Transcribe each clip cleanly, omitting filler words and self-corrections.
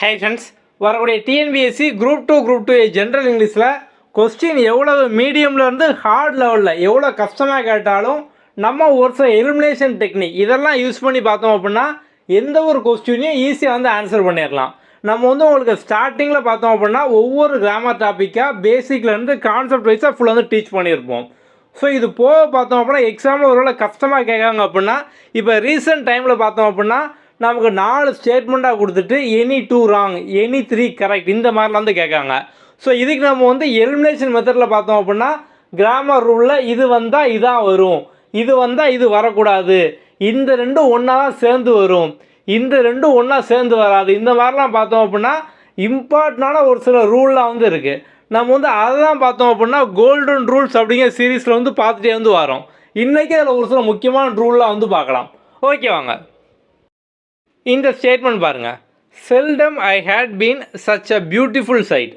Hi friends, வரக்கூடிய TNPSC group 2 general இங்கிலீஷில் question எவ்வளவு மீடியம்லேருந்து ஹார்ட் லெவலில் எவ்வளோ கஷ்டமாக கேட்டாலும் நம்ம ஒரு சில எலிமினேஷன் டெக்னிக் இதெல்லாம் யூஸ் பண்ணி பார்த்தோம் அப்படின்னா எந்த ஒரு கொஸ்டினையும் ஈஸியாக வந்து ஆன்சர் பண்ணிடலாம். நம்ம வந்து உங்களுக்கு ஸ்டார்டிங்கில் பார்த்தோம் அப்படின்னா ஒவ்வொரு கிராமர் டாப்பிக்காக பேசிக்லேருந்து கான்செப்ட் வைஸாக ஃபுல்லாக வந்து டீச் பண்ணியிருப்போம். ஸோ இது போக பார்த்தோம் அப்படின்னா எக்ஸாமில் ஒருவேளை கஷ்டமாக கேட்காங்க அப்படின்னா இப்போ ரீசெண்ட் டைமில் பார்த்தோம் அப்படின்னா நமக்கு 4 ஸ்டேட்மெண்ட்டாக கொடுத்துட்டு எனி 2 ராங் எனி 3 கரெக்ட் இந்த மாதிரிலாம் வந்து கேட்காங்க. ஸோ இதுக்கு நம்ம வந்து எலிமினேஷன் மெத்தடில் பார்த்தோம் அப்படின்னா கிராமர் ரூலில் இது வந்தால் இதான் வரும், இது வந்தால் இது வரக்கூடாது, இந்த ரெண்டும் ஒன்றா தான் சேர்ந்து வரும், இந்த ரெண்டும் ஒன்றா சேர்ந்து வராது, இந்த மாதிரிலாம் பார்த்தோம் அப்படின்னா இம்பார்ட்டண்டான ஒரு சில ரூல்லாம் வந்து இருக்குது. நம்ம வந்து அதை தான் பார்த்தோம் அப்படின்னா கோல்டன் ரூல்ஸ் அப்படிங்கிற சீரீஸில் வந்து பார்த்துட்டே வந்து வரோம். இன்றைக்கி அதில் ஒரு சில முக்கியமான ரூல்லாம் வந்து பார்க்கலாம். ஓகே வாங்க. இந்த ஸ்டேட்மெண்ட் பாருங்கள், seldom I had been such a beautiful sight.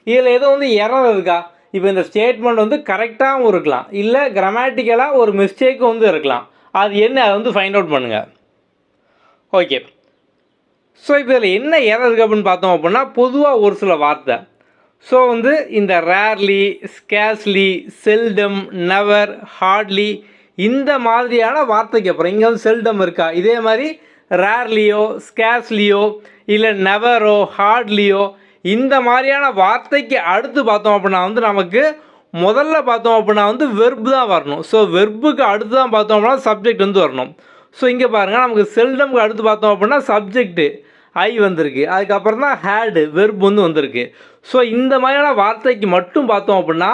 இதில் எதுவும் வந்து எரர் இருக்கா? இப்போ இந்த ஸ்டேட்மெண்ட் வந்து கரெக்டாகவும் இருக்கலாம், இல்லை கிராமட்டிக்கலாக ஒரு மிஸ்டேக்கும் வந்து இருக்கலாம். அது என்ன, அதை வந்து ஃபைண்ட் அவுட் பண்ணுங்கள். ஓகே, ஸோ இப்போ இதில் என்ன எரர் இருக்குது அப்படின்னு பார்த்தோம் அப்படின்னா பொதுவாக ஒரு சில வார்த்தை. ஸோ வந்து இந்த rarely, scarcely, seldom, never, hardly இந்த மாதிரியான வார்த்தைக்கு அப்புறம் இங்கே வந்து செல்டம் இருக்கா, இதே மாதிரி ரேர்லியோ, ஸ்கேர்ஸ்லியோ, இல்லை நெவரோ, ஹார்ட்லியோ இந்த மாதிரியான வார்த்தைக்கு அடுத்து பார்த்தோம் அப்படின்னா வந்து நமக்கு முதல்ல பார்த்தோம் அப்படின்னா வந்து வெர்பு தான் வரணும். ஸோ வெர்புக்கு அடுத்து தான் பார்த்தோம் அப்படின்னா சப்ஜெக்ட் வந்து வரணும். ஸோ இங்கே பாருங்கள், நமக்கு செல்டமுக்கு அடுத்து பார்த்தோம் அப்படின்னா சப்ஜெக்ட்டு ஐ வந்திருக்கு, அதுக்கப்புறம் தான் ஹேடு வெர்பு வந்து வந்திருக்கு. ஸோ இந்த மாதிரியான வார்த்தைக்கு மட்டும் பார்த்தோம் அப்படின்னா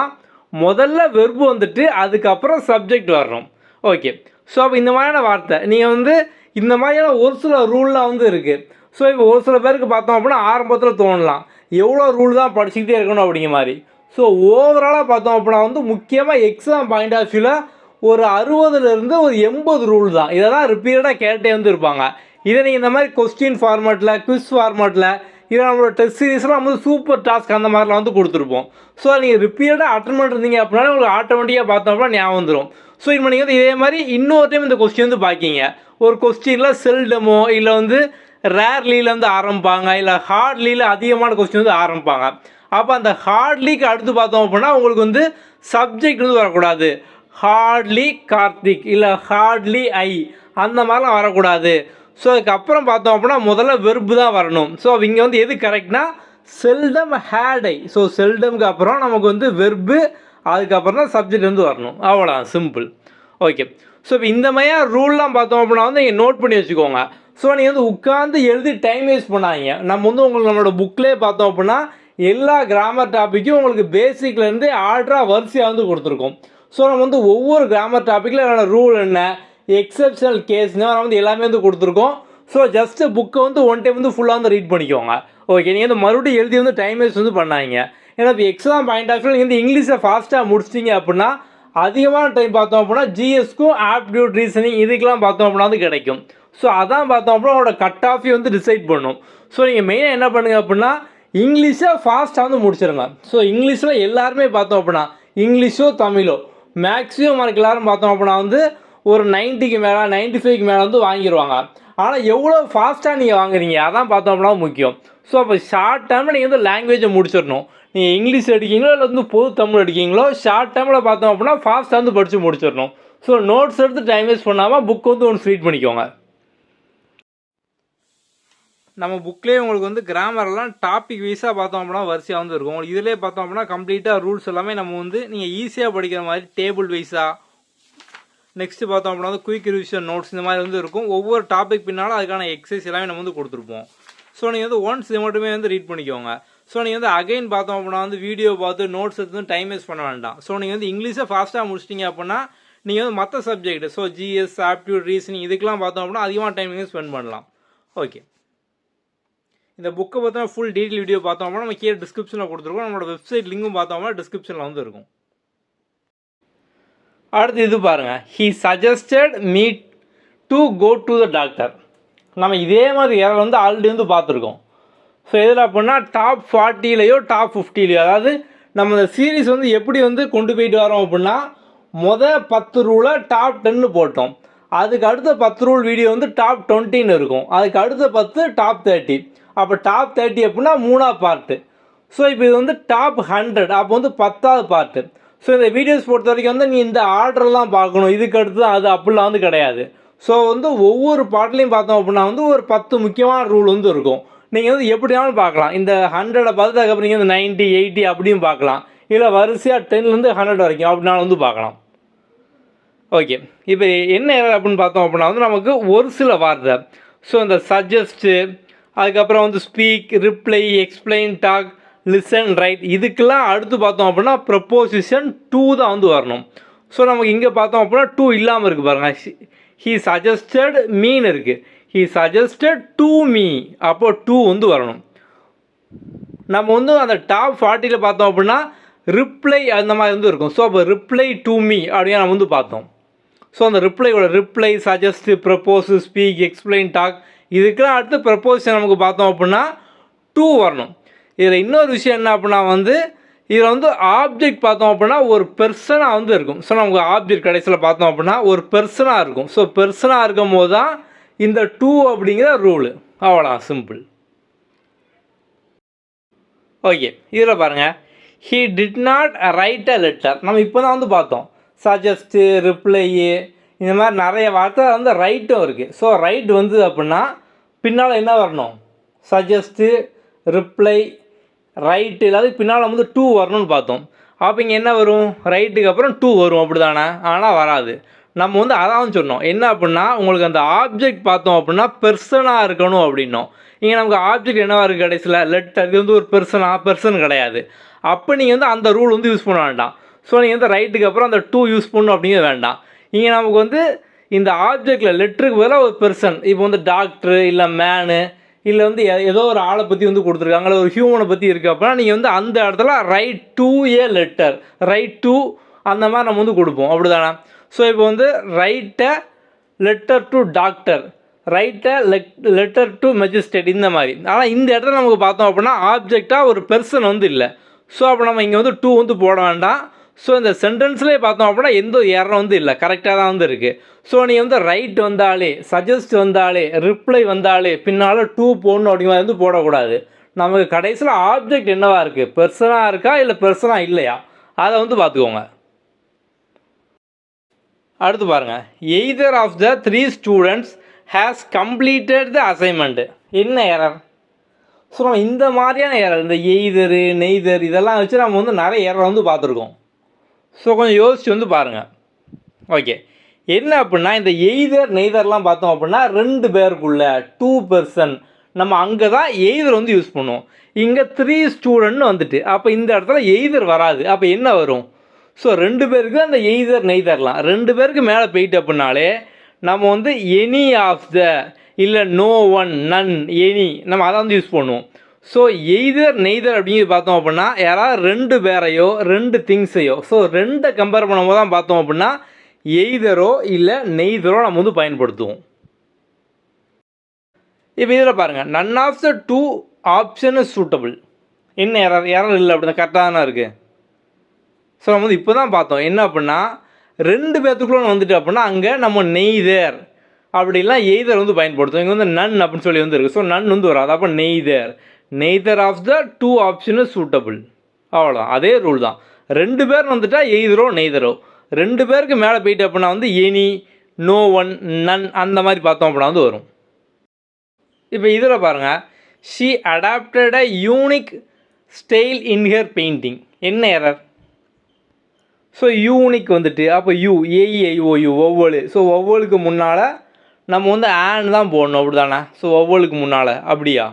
முதல்ல வெர்பு வந்துட்டு அதுக்கப்புறம் சப்ஜெக்ட் வரணும். ஓகே, ஸோ அப்போ இந்த மாதிரியான வார்த்தை நீங்கள் வந்து இந்த மாதிரியான ஒரு சில ரூல்லாம் வந்து இருக்குது. ஸோ இப்போ ஒரு சில பேருக்கு பார்த்தோம் அப்படின்னா ஆரம்பத்தில் தோணலாம் எவ்வளோ ரூல் தான் படிச்சுக்கிட்டே இருக்கணும் அப்படிங்கிற மாதிரி. ஸோ ஓவராலாக பார்த்தோம் அப்படின்னா வந்து முக்கியமாக எக்ஸாம் பாயிண்ட் ஆஃப் வியூவில் ஒரு 60லேருந்து ஒரு 80 ரூல் தான். இதை தான் ரிப்பீட்டடாக கேட்டே வந்து இருப்பாங்க. இதை நீங்கள் இந்த மாதிரி கொஸ்டின் ஃபார்மேட்டில், குவிஸ் ஃபார்மேட்டில், இதை நம்மளோட டெஸ்ட் சீரீஸ்லாம் வந்து சூப்பர் டாஸ்க் அந்த மாதிரிலாம் வந்து கொடுத்துருப்போம். ஸோ நீங்கள் ரிப்பீட்டடாக அட்டன் பண்ணிருந்தீங்க அப்படின்னா உங்களுக்கு ஆட்டோமேட்டிக்காக பார்த்தோம் அப்படின்னா ஞாபகம் வந்துடும். ஸோ இப்போ நீங்கள் வந்து இதே மாதிரி இன்னொரு டைம் இந்த கொஸ்டின் வந்து பார்க்கிங்க, ஒரு கொஸ்டினில் செல்டமோ இல்லை வந்து ரேர்லியில் வந்து ஆரம்பிப்பாங்க, இல்லை ஹார்ட்லியில் அதிகமான கொஸ்டின் வந்து ஆரம்பிப்பாங்க. அப்போ அந்த ஹார்ட்லிக்கு அடுத்து பார்த்தோம் அப்படின்னா உங்களுக்கு வந்து சப்ஜெக்ட் வந்து வரக்கூடாது. ஹார்ட்லி கார்த்திக் இல்லை ஹார்ட்லி ஐ அந்த மாதிரிலாம் வரக்கூடாது. ஸோ அதுக்கப்புறம் பார்த்தோம் அப்படின்னா முதல்ல வெர்பு தான் வரணும். ஸோ இங்கே வந்து எது கரெக்ட்னா செல்டம் ஹேட் ஐ. ஸோ செல்டமுக்கு அப்புறம் நமக்கு வந்து வெர்பு, அதுக்கப்புறம் தான் சப்ஜெக்ட் வந்து வரணும். அவ்வளோதான், சிம்பிள். ஓகே, ஸோ இப்போ இந்த மாதிரியாக ரூல்லாம் பார்த்தோம் அப்படின்னா வந்து நீங்கள் நோட் பண்ணி வச்சுக்கோங்க. ஸோ நீங்கள் வந்து உட்காந்து எழுதி டைம் வேஸ்ட் பண்ணாங்க. நம்ம வந்து உங்களுக்கு நம்மளோட புக்லேயே பார்த்தோம் அப்படின்னா எல்லா கிராமர் டாப்பிக்கும் உங்களுக்கு பேசிக்லேருந்து ஆர்டராக வரிசையாக வந்து கொடுத்துருக்கோம். ஸோ நம்ம வந்து ஒவ்வொரு கிராமர் டாப்பிக்கில் என்னோட ரூல் என்ன, எக்ஸப்ஷனல் கேஸ்னு நம்ம வந்து எல்லாமே வந்து கொடுத்துருக்கோம். ஸோ ஜஸ்ட்டு புக்கை வந்து ஒன் டைம் வந்து ஃபுல்லாக வந்து ரீட் பண்ணிக்கோங்க. ஓகே, நீங்கள் வந்து மறுபடியும் எழுதி வந்து டைம் வேஸ்ட் வந்து பண்ணாங்க. ஏன்னா இப்போ எக்ஸாம் பாயிண்ட் ஆஃப் வியூ நீங்கள் வந்து இங்கிலீஷை ஃபாஸ்ட்டாக முடிச்சிட்டிங்க அப்படின்னா அதிகமான டைம் பார்த்தோம் அப்படின்னா ஜிஎஸ்க்கும் ஆப்டிடியூட் ரீசனிங் இதுக்கெலாம் பார்த்தோம் அப்படின்னா வந்து கிடைக்கும். ஸோ அதான் பார்த்தோம் அப்படின்னா அவங்களோட கட் ஆஃபி வந்து டிசைட் பண்ணும். ஸோ நீங்கள் மெயினாக என்ன பண்ணுங்கள் அப்படின்னா இங்கிலீஷை ஃபாஸ்ட்டாக வந்து முடிச்சிருங்க. ஸோ இங்கிலீஷில் எல்லாருமே பார்த்தோம் அப்படின்னா இங்கிலீஷோ தமிழோ மேக்ஸிமம் மார்க் எல்லோரும் பார்த்தோம் அப்படின்னா வந்து ஒரு 90க்கு மேலே 95க்கு மேலே வந்து வாங்கிடுவாங்க. ஆனால் எவ்வளோ ஃபாஸ்ட்டாக நீங்கள் வாங்குறீங்க அதான் பார்த்தோம் அப்படின்னா முக்கியம். ஸோ அப்போ ஷார்ட் டைமில் நீங்கள் வந்து லாங்குவேஜை முடிச்சிடணும். நீங்கள் இங்கிலீஷ் எடுக்கீங்களோ இல்லை வந்து பொது தமிழ் எடுக்கீங்களோ ஷார்ட் டைமில் பார்த்தோம் அப்படின்னா ஃபாஸ்ட்டாக வந்து படித்து முடிச்சிடணும். ஸோ நோட்ஸ் எடுத்து டைம் வேஸ்ட் பண்ணாமல் புக் வந்து ஒன்று ரீட் பண்ணிக்கோங்க. நம்ம புக்லேயே உங்களுக்கு வந்து கிராமர்லாம் டாபிக் வைஸாக பார்த்தோம் அப்படின்னா வரிசையாக வந்து இருக்கும். உங்களுக்கு இதிலே பார்த்தோம் அப்படின்னா கம்ப்ளீட்டாக ரூல்ஸ் எல்லாமே நம்ம வந்து நீங்கள் ஈஸியாக படிக்கிற மாதிரி டேபிள் வைஸாக, நெக்ஸ்ட்டு பார்த்தோம் அப்படின்னா வந்து குயிக் ரிவிஷன் நோட்ஸ் இந்த மாதிரி வந்து இருக்கும். ஒவ்வொரு டாபிக் பின்னாலும் அதுக்கான எக்ஸசைஸ் எல்லாமே நம்ம வந்து கொடுத்துருப்போம். ஸோ நீங்கள் வந்து ஒன்ஸ் இது மட்டுமே வந்து ரீட் பண்ணிக்கோங்க. ஸோ நீங்கள் வந்து அகைன் பார்த்தோம் அப்படின்னா வந்து வீடியோ பார்த்து நோட்ஸ் எடுத்து டைம் வேஸ்ட் பண்ண வேண்டாம். ஸோ நீங்கள் வந்து இங்கிலீஷை ஃபாஸ்ட்டாக முடிச்சிட்டிங்க அப்படின்னா நீங்கள் வந்து மற்ற subject so GS, aptitude, reasoning இதுக்கெலாம் பார்த்தோம் அப்படின்னா அதிகமாக டைம் வந்து ஸ்பெண்ட் பண்ணலாம். ஓகே, இந்த புக்கை பார்த்தோம்னா ஃபுல் டீட்டெயில் வீடியோ பார்த்தோம் அப்படின்னா நம்ம கீழே டிஸ்கிரிப்ஷனில் கொடுத்துருக்கோம். நம்மளோட வெப்சைட் லிங்கும் பார்த்தோம்னா டிஸ்கிரிப்ஷனில் வந்து இருக்கும். அடுத்து இது பாருங்கள், he suggested me to go to the doctor. நம்ம இதே மாதிரி எரர் வந்து ஆல்ரெடி வந்து பார்த்துருக்கோம். ஸோ எதில் அப்படின்னா டாப் 40லையோ டாப் 50லையோ, அதாவது நம்ம இந்த சீரீஸ் வந்து எப்படி வந்து கொண்டு போயிட்டு வரோம் அப்படின்னா 10 ரூலை டாப் 10 போட்டோம். அதுக்கு அடுத்த 10 ரூல் வீடியோ வந்து டாப் 20ன்னு இருக்கும். அதுக்கு அடுத்த 10 டாப் 30. அப்போ டாப் 30 அப்படின்னா 3ஆவது பார்ட்டு. ஸோ இப்போ இது வந்து டாப் 100, அப்போ வந்து 10ஆவது பார்ட்டு. ஸோ இந்த வீடியோஸ் பொறுத்த வரைக்கும் வந்து நீ இந்த ஆர்டர்லாம் பார்க்கணும், இதுக்கு அடுத்து அது அப்படிலாம் வந்து கிடையாது. ஸோ வந்து ஒவ்வொரு பாட்டிலையும் பார்த்தோம் அப்படின்னா வந்து ஒரு 10 முக்கியமான ரூல் வந்து இருக்கும். நீங்கள் வந்து எப்படினாலும் பார்க்கலாம். இந்த 100 பார்த்துட்டு அதுக்கப்புறம் நீங்கள் வந்து 90, 80 அப்படியும் பார்க்கலாம். இல்லை வரிசையாக 10லேருந்து 100 வரைக்கும் அப்படின்னாலும் வந்து பார்க்கலாம். ஓகே, இப்போ என்ன அப்படின்னு பார்த்தோம் அப்படின்னா வந்து நமக்கு ஒரு சில வார்த்தை. ஸோ இந்த சஜஸ்ட்டு, அதுக்கப்புறம் வந்து speak, reply, explain, talk, listen, write, இதுக்கெல்லாம் அடுத்து பார்த்தோம் அப்படின்னா ப்ரப்போசிஷன் டூ தான் வந்து வரணும். ஸோ நமக்கு இங்கே பார்த்தோம் அப்படின்னா டூ இல்லாமல் இருக்குது பாருங்கள். ஹீ சஜஸ்டட் மீன் இருக்குது, ஹீ சஜஸ்டட் டு மீ, அப்போ டூ வந்து வரணும். நம்ம வந்து அந்த டாப் 40ல் பார்த்தோம் அப்படின்னா ரிப்ளை அந்த மாதிரி வந்து இருக்கும். ஸோ அப்போ ரிப்ளை டு மீ அப்படின்னு நம்ம வந்து பார்த்தோம். ஸோ அந்த ரிப்ளையோட reply, suggest, propose, speak, explain, talk, இதுக்கெல்லாம் அடுத்து ப்ரப்போசிஷன் நமக்கு பார்த்தோம் அப்படின்னா டூ வரணும். இதில் இன்னொரு விஷயம் என்ன அப்படின்னா வந்து இதில் வந்து ஆப்ஜெக்ட் பார்த்தோம் அப்படின்னா ஒரு பெர்சனாக வந்து இருக்கும். ஸோ நமக்கு ஆப்ஜெக்ட் கடைசியில் பார்த்தோம் அப்படின்னா ஒரு பெர்சனாக இருக்கும். ஸோ பெர்சனாக இருக்கும் போது தான் இந்த டூ அப்படிங்கிற ரூலு. அவ்வளோ சிம்பிள். ஓகே, இதில் பாருங்கள், he did not right a letter. நம்ம இப்போ தான் வந்து பார்த்தோம் சஜஸ்ட்டு, ரிப்ளையு, இந்த மாதிரி நிறைய வார்த்தை வந்து ரைட்டும் இருக்குது. ஸோ ரைட் வந்து அப்படின்னா பின்னால் என்ன வரணும்? சஜஸ்ட்டு, ரிப்ளை, ரைட்டு எல்லாத்துக்கும் பின்னால் வந்து டூ வரணும்னு பார்த்தோம். அப்போ இங்கே என்ன வரும்? ரைட்டுக்கு அப்புறம் டூ வரும், அப்படி தானே? ஆனால் வராது. நம்ம வந்து அதான் சொன்னோம். என்ன அப்படின்னா உங்களுக்கு அந்த ஆப்ஜெக்ட் பார்த்தோம் அப்படின்னா பெர்சனாக இருக்கணும் அப்படின்னோம். இங்கே நமக்கு ஆப்ஜெக்ட் என்னவா இருக்குது கடைசியில்? லெட்டர். இது வந்து ஒரு பெர்சன் கிடையாது. அப்போ நீங்கள் வந்து அந்த ரூல் வந்து யூஸ் பண்ண வேண்டாம். ஸோ நீங்கள் வந்து ரைட்டுக்கு அப்புறம் அந்த டூ யூஸ் பண்ணணும் அப்படிங்கிறது வேண்டாம். இங்கே நமக்கு வந்து இந்த ஆப்ஜெக்டில் லெட்டருக்கு பதிலாக ஒரு பெர்சன், இப்போ வந்து டாக்டரு இல்லை மேனு இல்லை வந்து ஏதோ ஒரு ஆளை பற்றி வந்து கொடுத்துருக்காங்க, ஒரு ஹியூமனை பற்றி இருக்குது அப்படின்னா நீங்கள் வந்து அந்த இடத்துல right to A letter, right to அந்த மாதிரி நம்ம வந்து கொடுப்போம், அப்படி தானே? ஸோ இப்போ வந்து write a letter to doctor, write a letter to magistrate, இந்த மாதிரி. ஆனால் இந்த இடத்துல நமக்கு பார்த்தோம் அப்படின்னா ஆப்ஜெக்டாக ஒரு பெர்சன் வந்து இல்லை. ஸோ அப்போ நம்ம இங்கே வந்து டூ வந்து போட வேண்டாம். ஸோ இந்த சென்டென்ஸ்லேயே பார்த்தோம் அப்படின்னா எந்த எரரும் வந்து இல்லை, கரெக்டாக தான் வந்து இருக்குது. ஸோ நீங்கள் வந்து ரைட் வந்தாலே, சஜஸ்ட் வந்தாலே, ரிப்ளை வந்தாலே பின்னால் டூ போடணும் அப்படிங்கிற வந்து போடக்கூடாது. நமக்கு கடைசியில் ஆப்ஜெக்ட் என்னவா இருக்குது? பெர்சனாக இருக்கா இல்லை பெர்சனாக இல்லையா? அதை வந்து பார்த்துக்கோங்க. அடுத்து பாருங்கள், either of the 3 students has completed the assignment. என்ன எரர்? ஸோ நம்ம இந்த மாதிரியான எரர், இந்த எய்தரு, நெய்தர், இதெல்லாம் வச்சு நம்ம வந்து நிறைய எரர் வந்து பார்த்துருக்கோம். ஸோ கொஞ்சம் யோசிச்சு வந்து பாருங்கள். ஓகே, என்ன அப்படின்னா இந்த எய்தர் நெய்தர்லாம் பார்த்தோம் அப்படின்னா 2 பேருக்குள்ள, 2 பெர்சன், நம்ம அங்கே தான் எய்தர் வந்து யூஸ் பண்ணுவோம். இங்கே 3 ஸ்டூடெண்ட்னு வந்துட்டு அப்போ இந்த இடத்துல எய்தர் வராது. அப்போ என்ன வரும்? ஸோ 2 பேருக்கு அந்த எய்தர் நெய்தர்லாம், 2 பேருக்கு மேலே போயிட்டு அப்படின்னாலே நம்ம வந்து எனி ஆஃப் த, இல்லை நோ ஒன், நன், எனி, நம்ம அதை வந்து யூஸ் பண்ணுவோம். ஸோ எய்தர் நெய்தர் அப்படிங்கிறது பார்த்தோம் அப்படின்னா யாராவது 2 பேரையோ 2 திங்ஸையோ, ஸோ 2 கம்பேர் பண்ணும்போது தான் பார்த்தோம் அப்படின்னா எய்தரோ இல்லை நெய்தரோ நம்ம வந்து பயன்படுத்துவோம். இப்போ இதில் பாருங்கள், none of the 2 option is suitable. என்ன எரர்? எரர் இல்லை, அப்படி தான் கரெக்டாக தானே இருக்குது. ஸோ நம்ம வந்து இப்போ தான் பார்த்தோம் என்ன அப்படின்னா 2 பேர்த்துக்குள்ளே வந்துட்டு அப்படின்னா அங்கே நம்ம நெய்தர் அப்படிலாம் எய்தர் வந்து பயன்படுத்துவோம். இங்கே வந்து நன் அப்படின்னு சொல்லி வந்து இருக்குது. ஸோ நன் வந்து வராது. அப்போ neither of the 2 option is suitable. அவ்வளோதான், அதே ரூல் தான். 2 பேர் வந்துட்டால் எய்தரோ நெய்தரோ, 2 பேருக்கு மேலே போயிட்டு அப்படின்னா வந்து எனி, நோ ஒன், நன், அந்த மாதிரி பார்த்தோம் அப்படின்னா வந்து வரும். இப்போ இதில் பாருங்கள், she adopted a unique style in her painting. என்ன எரர்? ஸோ யூனிக் வந்துட்டு அப்போ ஏஇஐஓயு ஒவ்வொரு, ஸோ ஒவ்வொருக்கு முன்னால் நம்ம வந்து ஆன் தான் போடணும், அப்படி தானே? ஸோ ஒவ்வொருக்கு முன்னால் அப்படியா?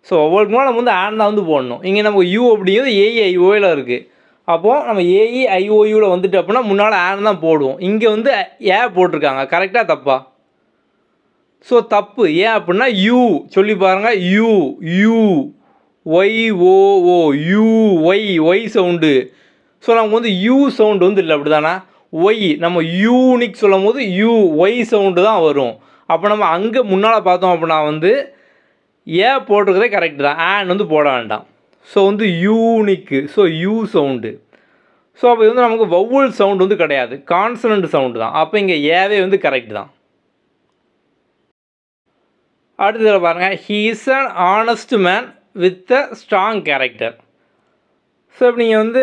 ஸோ ஒவ்வொருக்கு முன்னால் நம்ம வந்து ஆன் தான் வந்து போடணும். இங்கே நம்ம யூ அப்படிங்கிறது ஏஇஐஓயில் இருக்குது. அப்போது நம்ம ஏஇஐஓயூவில் வந்துட்டு அப்படின்னா முன்னால் ஆன் தான் போடுவோம். இங்கே வந்து ஏ போட்டிருக்காங்க, கரெக்டாக தப்பா? ஸோ தப்பு. ஏன் அப்படின்னா யூ சொல்லி பாருங்கள், யூ ஒய்ஓஓ, ஒய் சவுண்டு. ஸோ நமக்கு வந்து யூ சவுண்டு வந்து இல்லை, அப்படி தானே? ஒய் நம்ம யூனிக் சொல்லும் போது ஒய் சவுண்டு தான் வரும். அப்போ நம்ம அங்கே முன்னால் பார்த்தோம் அப்படின்னா வந்து ஏ போட்டிருக்கிறதே கரெக்டு தான், ஆன் வந்து போட வேண்டாம். ஸோ வந்து unique, so you sound. So அப்போ வந்து நமக்கு வவ்வல் சவுண்டு வந்து கிடையாது, கான்சனண்ட் சவுண்டு தான். அப்போ இங்கே ஏவே வந்து கரெக்டு தான். அடுத்ததில் பாருங்கள், he is an honest man with a strong character. So இப்போ நீங்கள் வந்து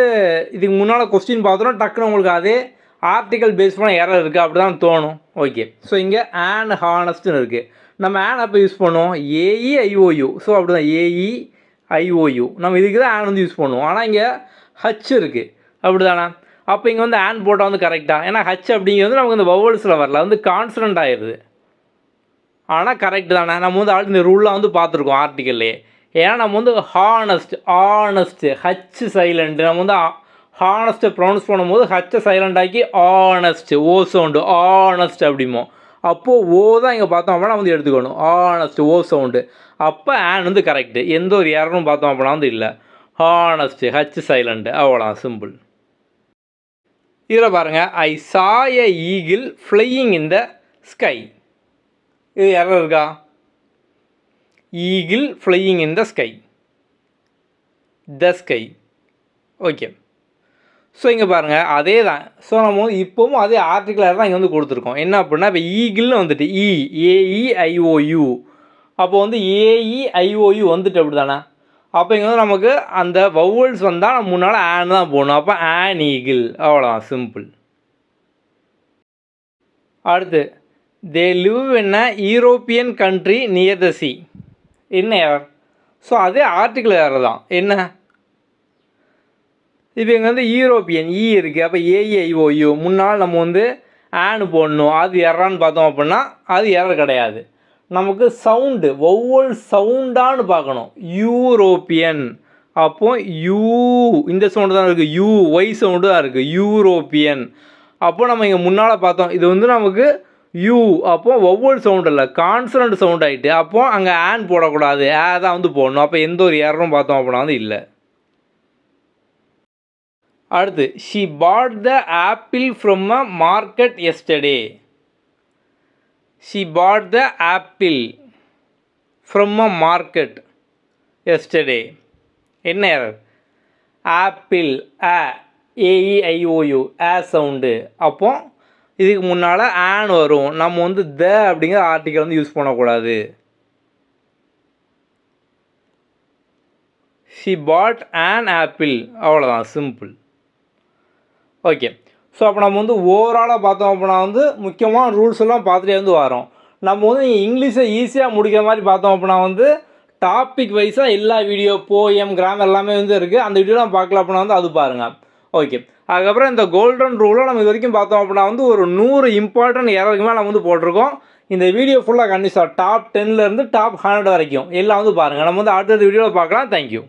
இதுக்கு முன்னால் கொஸ்டின் பார்த்தோன்னா டக்குன்னு உங்களுக்கு அதே ஆர்டிக்கல் பேஸ் பண்ண எரர் இருக்குது அப்படி தான் தோணும். ஓகே, ஸோ இங்கே ஆன் ஹானஸ்ட்னு இருக்குது. நம்ம ஆன் அப்போ யூஸ் பண்ணுவோம் ஏஇஐஓயு. ஸோ அப்படி தான் ஏஇஐஓயு நம்ம இதுக்கு தான் ஆன் வந்து யூஸ் பண்ணுவோம். ஆனால் இங்கே ஹச் இருக்குது அப்படி தானே. அப்போ இங்கே வந்து ஆன் போட்டால் வந்து கரெக்டாக, ஏன்னா ஹச் அப்படிங்கிறது நமக்கு இந்த வவல்ஸில் வரல, வந்து கான்ஸ்டன்ட் ஆயிடுது. ஆனால் கரெக்டு தானே. நம்ம வந்து ஆல்ரெடி இந்த ரூல்லாம் வந்து பார்த்துருக்கோம் ஆர்டிக்கல்லே. ஏன்னா நம்ம வந்து ஆனஸ்ட்டு ஹச் சைலண்ட்டு, நம்ம வந்து ஹானஸ்ட்டை ப்ரொனவுன்ஸ் பண்ணும்போது ஹச்சை சைலண்ட் ஆக்கி ஆனஸ்ட்டு ஓ சவுண்டு ஆனஸ்ட் அப்படிமோ. அப்போது ஓ தான் இங்கே பார்த்தோம் அப்படின்னா வந்து எடுத்துக்கணும் ஆனஸ்ட் ஓ சவுண்டு. அப்போ ஆன் வந்து கரெக்டு, எந்த ஒரு எரரும் பார்த்தோம் அப்படின்னா வந்து இல்லை. ஹானஸ்ட்டு ஹச் சைலண்ட்டு, அவ்வளோ சிம்பிள். இதில் பாருங்கள், I saw a eagle flying in the sky. இது எரர் இருக்கா? Eagle flying in the sky, the sky. Okay, so இங்கே பாருங்கள் அதே தான். ஸோ நம்ம வந்து இப்போவும் அதே ஆர்டிக்கலாக தான் இங்கே வந்து கொடுத்துருக்கோம். என்ன அப்படின்னா இப்போ ஈகிள்னு வந்துட்டு ஏஇஐஓயு, அப்போ வந்து ஏஇஐஓயு வந்துட்டு அப்படி தானே. அப்போ இங்கே வந்து நமக்கு அந்த வவல்ஸ் வந்தால் நம்ம முன்னால் ஆன் தான் போடணும். அப்போ ஆன் ஈகிள், அவ்வளோதான் சிம்பிள். அடுத்து, they live in a European country near the C. என்ன எரர்? ஸோ அதே ஆர்டிக்கல் எரர் தான். என்ன இப்போ இங்கே வந்து யூரோப்பியன் இருக்குது. அப்போ ஏஇஐஓயு முன்னால் நம்ம வந்து ஆன் போடணும். அது எரரான்னு பார்த்தோம் அப்படின்னா அது எரர் கிடையாது. நமக்கு சவுண்டு வௌவல் சவுண்டான்னு பார்க்கணும். யூரோப்பியன், அப்போ யூ இந்த சவுண்டு தான் இருக்குது, யூ ஒய் சவுண்டு தான் இருக்குது, யூரோப்பியன். அப்போது நம்ம இங்கே முன்னால் பார்த்தோம் இது வந்து நமக்கு யூ, அப்போது வௌவல் சவுண்டு இல்லை கான்சனன்ட் சவுண்ட் ஆகிட்டு. அப்போது அங்கே ஆன் போடக்கூடாது, தான் வந்து போடணும். அப்போ எந்த ஒரு எரரும் பார்த்தோம் அப்படின்னா வந்து இல்லை. அடுத்து, she bought the apple from a market yesterday. She bought the apple from a market yesterday. என்ன எரர்? Apple A E I O U sound. அப்போ இதுக்கு முன்னால் ஆன் வரும். நம்ம வந்து த அப்படிங்கிற ஆர்டிக்கல் வந்து யூஸ் பண்ணக்கூடாது. ஷி பாட் ஆன் ஆப்பிள், அவ்வளோதான் சிம்பிள். ஓகே, ஸோ அப்போ நம்ம வந்து ஓவராலாக பார்த்தோம் அப்படின்னா வந்து முக்கியமான ரூல்ஸ் எல்லாம் பார்த்துட்டே வந்து வரோம். நம்ம வந்து இங்கிலீஷை ஈஸியாக முடிக்கிற மாதிரி பார்த்தோம் அப்படின்னா வந்து டாபிக் வைஸாக எல்லா வீடியோ போயம் கிராமர் எல்லாமே வந்து இருக்குது. அந்த வீடியோலாம் பார்க்கல அப்படின்னா வந்து அது பாருங்கள். ஓகே, அதுக்கப்புறம் இந்த கோல்டன் ரூலை நம்ம இது வரைக்கும் பார்த்தோம் அப்படின்னா வந்து ஒரு 100 இம்பார்ட்டன்ட் எரருக்கு மேலே நம்ம வந்து போட்டிருக்கோம். இந்த வீடியோ ஃபுல்லாக கண்டிப்பாக டாப் 10லேருந்து டாப் 100 வரைக்கும் எல்லாம் வந்து பாருங்கள். நம்ம வந்து அடுத்த வீடியோவில் பார்க்கலாம். தேங்க்யூ.